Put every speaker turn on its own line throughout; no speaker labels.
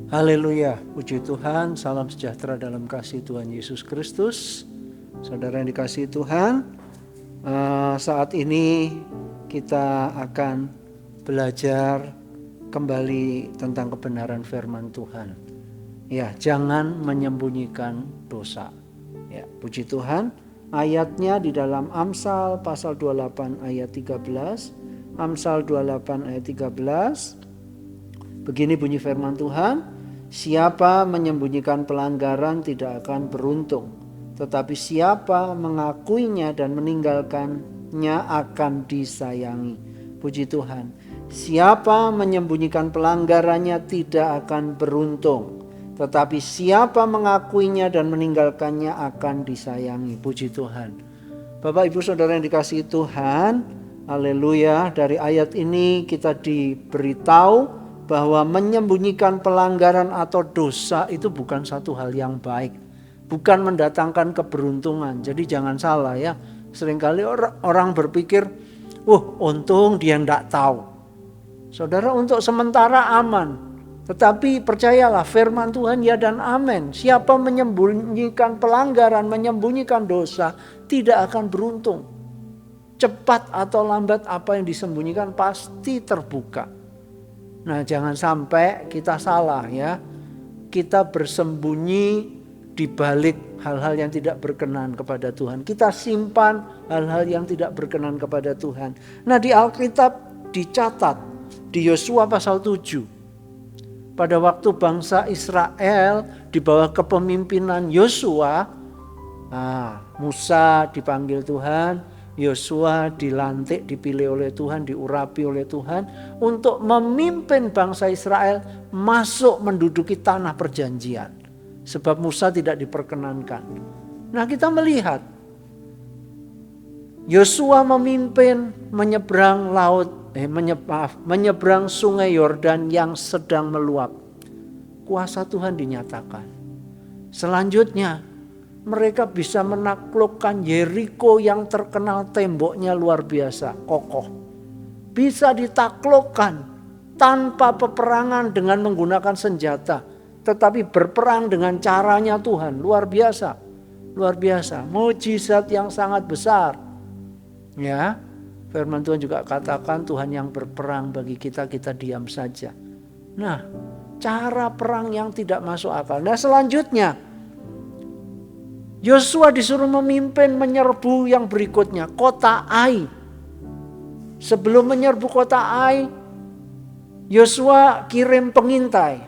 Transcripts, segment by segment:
Haleluya, puji Tuhan, salam sejahtera dalam kasih Tuhan Yesus Kristus. Saudara yang dikasihi Tuhan, saat ini kita akan belajar kembali tentang kebenaran firman Tuhan. Ya, jangan menyembunyikan dosa. Ya, puji Tuhan, ayatnya di dalam Amsal pasal 28 ayat 13. Amsal 28 ayat 13. Begini bunyi firman Tuhan, siapa menyembunyikan pelanggaran tidak akan beruntung, tetapi siapa mengakuinya dan meninggalkannya akan disayangi. Puji Tuhan, siapa menyembunyikan pelanggarannya tidak akan beruntung, tetapi siapa mengakuinya dan meninggalkannya akan disayangi. Puji Tuhan. Bapak Ibu Saudara yang dikasihi Tuhan, haleluya, dari ayat ini kita diberitahu bahwa menyembunyikan pelanggaran atau dosa itu bukan satu hal yang baik, bukan mendatangkan keberuntungan. Jadi jangan salah ya, seringkali orang berpikir, untung dia tidak tahu. Saudara, untuk sementara aman, tetapi percayalah firman Tuhan ya dan amin. Siapa menyembunyikan pelanggaran, menyembunyikan dosa tidak akan beruntung. Cepat atau lambat apa yang disembunyikan pasti terbuka. Nah, jangan sampai kita salah ya. Kita bersembunyi di balik hal-hal yang tidak berkenan kepada Tuhan. Kita simpan hal-hal yang tidak berkenan kepada Tuhan. Nah, di Alkitab dicatat di Yosua pasal 7. Pada waktu bangsa Israel di bawah kepemimpinan Yosua, Musa dipanggil Tuhan, Yosua dilantik, dipilih oleh Tuhan, diurapi oleh Tuhan untuk memimpin bangsa Israel masuk menduduki tanah perjanjian. Sebab Musa tidak diperkenankan. Nah, kita melihat Yosua memimpin menyeberang menyeberang sungai Yordan yang sedang meluap. Kuasa Tuhan dinyatakan. Selanjutnya mereka bisa menaklukkan Yeriko yang terkenal temboknya luar biasa, kokoh. Bisa ditaklukkan tanpa peperangan dengan menggunakan senjata. Tetapi berperang dengan caranya Tuhan, luar biasa. Luar biasa, mujizat yang sangat besar. Ya, firman Tuhan juga katakan Tuhan yang berperang bagi kita, kita diam saja. Nah, cara perang yang tidak masuk akal. Nah, selanjutnya Yosua disuruh memimpin menyerbu yang berikutnya, kota Ai. Sebelum menyerbu kota Ai, Yosua kirim pengintai.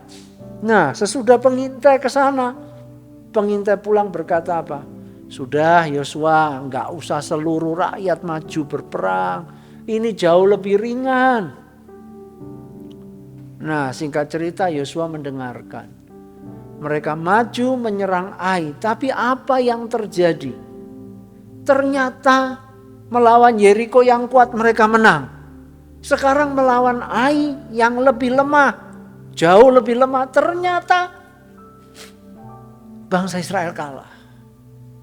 Nah, sesudah pengintai ke sana, pengintai pulang berkata apa? Sudah Yosua, enggak usah seluruh rakyat maju berperang. Ini jauh lebih ringan. Nah, singkat cerita Yosua mendengarkan. Mereka maju menyerang Ai, tapi apa yang terjadi? Ternyata melawan Yeriko yang kuat mereka menang. Sekarang melawan Ai yang lebih lemah, jauh lebih lemah. Ternyata bangsa Israel kalah.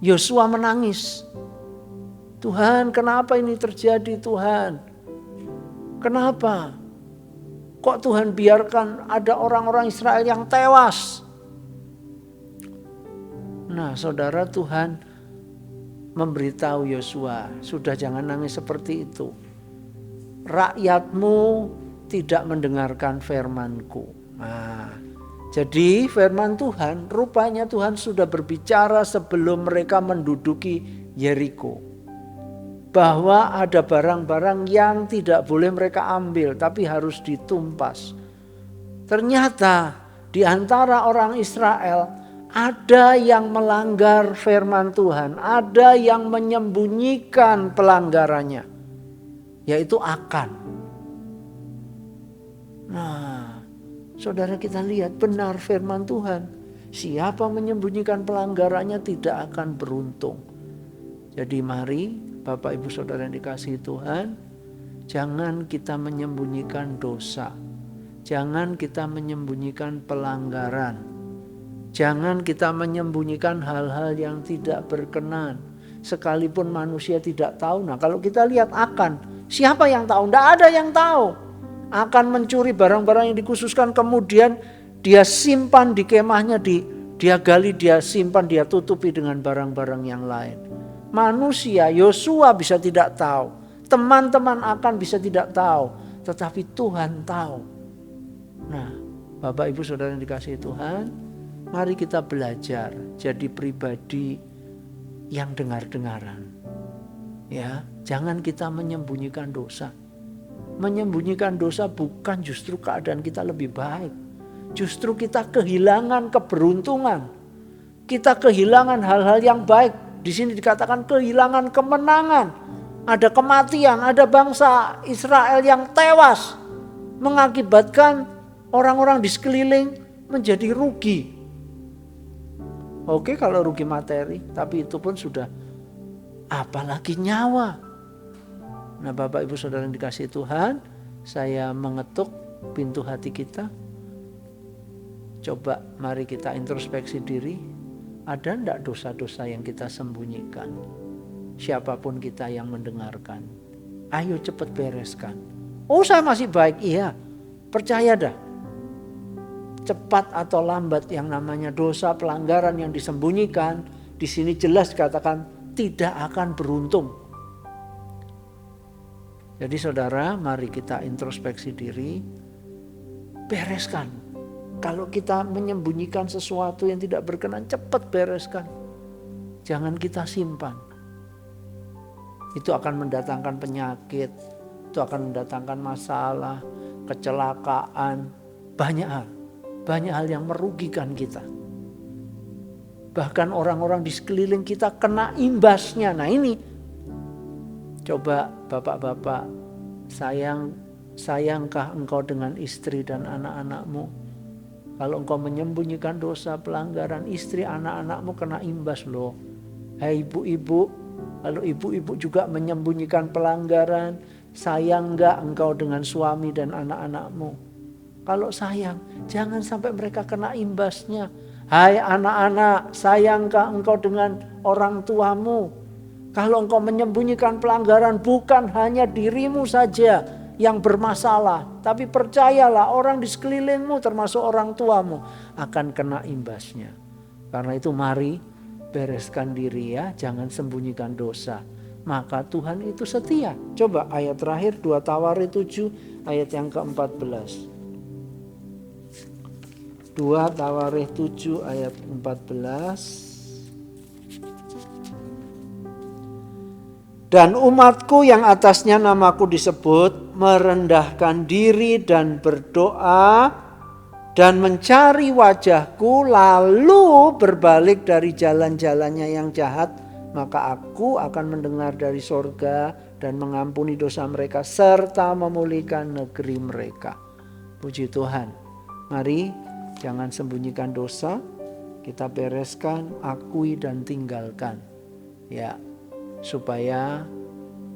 Yosua menangis. Tuhan, kenapa ini terjadi Tuhan? Kenapa? Kok Tuhan biarkan ada orang-orang Israel yang tewas? Nah, saudara, Tuhan memberitahu Yosua, sudah jangan nangis seperti itu. Rakyatmu tidak mendengarkan firman-Ku. Nah, jadi firman Tuhan, rupanya Tuhan sudah berbicara sebelum mereka menduduki Yeriko. Bahwa ada barang-barang yang tidak boleh mereka ambil, tapi harus ditumpas. Ternyata di antara orang Israel ada yang melanggar firman Tuhan, ada yang menyembunyikan pelanggarannya, yaitu Akan. Nah, saudara, kita lihat benar firman Tuhan. Siapa menyembunyikan pelanggarannya tidak akan beruntung. Jadi mari Bapak Ibu Saudara yang dikasihi Tuhan, jangan kita menyembunyikan dosa. Jangan kita menyembunyikan pelanggaran. Jangan kita menyembunyikan hal-hal yang tidak berkenan. Sekalipun manusia tidak tahu. Nah, kalau kita lihat Akan, siapa yang tahu? Tidak ada yang tahu. Akan mencuri barang-barang yang dikhususkan, kemudian dia simpan di kemahnya, dia gali, dia simpan, dia tutupi dengan barang-barang yang lain. Manusia, Yosua bisa tidak tahu, teman-teman Akan bisa tidak tahu, tetapi Tuhan tahu. Nah, Bapak Ibu Saudara yang dikasihi Tuhan, mari kita belajar jadi pribadi yang dengar-dengaran. Ya, jangan kita menyembunyikan dosa. Menyembunyikan dosa bukan justru keadaan kita lebih baik. Justru kita kehilangan keberuntungan. Kita kehilangan hal-hal yang baik. Di sini dikatakan kehilangan kemenangan. Ada kematian, ada bangsa Israel yang tewas. Mengakibatkan orang-orang di sekeliling menjadi rugi. Oke kalau rugi materi, tapi itu pun sudah, apalagi nyawa. Nah Bapak Ibu Saudara yang dikasihi Tuhan, saya mengetuk pintu hati kita. Coba mari kita introspeksi diri. Ada enggak dosa-dosa yang kita sembunyikan? Siapapun kita yang mendengarkan, ayo cepat bereskan. Oh saya masih baik, iya. Percaya dah. Cepat atau lambat yang namanya dosa pelanggaran yang disembunyikan, di sini jelas dikatakan tidak akan beruntung. Jadi saudara, mari kita introspeksi diri, bereskan. Kalau kita menyembunyikan sesuatu yang tidak berkenan, cepat bereskan. Jangan kita simpan. Itu akan mendatangkan penyakit, itu akan mendatangkan masalah, kecelakaan, banyak hal. Banyak hal yang merugikan kita. Bahkan orang-orang di sekeliling kita kena imbasnya. Nah ini, coba bapak-bapak, sayangkah engkau dengan istri dan anak-anakmu? Kalau engkau menyembunyikan dosa, pelanggaran, istri, anak-anakmu kena imbas loh. Hai ibu-ibu, kalau ibu-ibu juga menyembunyikan pelanggaran, sayang enggak engkau dengan suami dan anak-anakmu? Kalau sayang, jangan sampai mereka kena imbasnya. Hai anak-anak, sayangkah engkau dengan orang tuamu? Kalau engkau menyembunyikan pelanggaran, bukan hanya dirimu saja yang bermasalah, tapi percayalah orang di sekelilingmu termasuk orang tuamu akan kena imbasnya. Karena itu mari bereskan diri ya, jangan sembunyikan dosa. Maka Tuhan itu setia. Coba ayat terakhir 2 Tawarik 7 ayat yang ke-14. 2 Tawarik 7 ayat 14. Dan umatku yang atasnya namaku disebut merendahkan diri dan berdoa dan mencari wajahku lalu berbalik dari jalan-jalannya yang jahat, maka aku akan mendengar dari sorga dan mengampuni dosa mereka serta memulihkan negeri mereka. Puji Tuhan. Mari jangan sembunyikan dosa, kita bereskan, akui dan tinggalkan. Ya. Supaya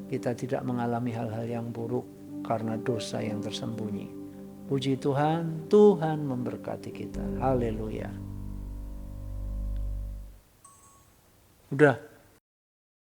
kita tidak mengalami hal-hal yang buruk karena dosa yang tersembunyi. Puji Tuhan, Tuhan memberkati kita. Haleluya. Udah.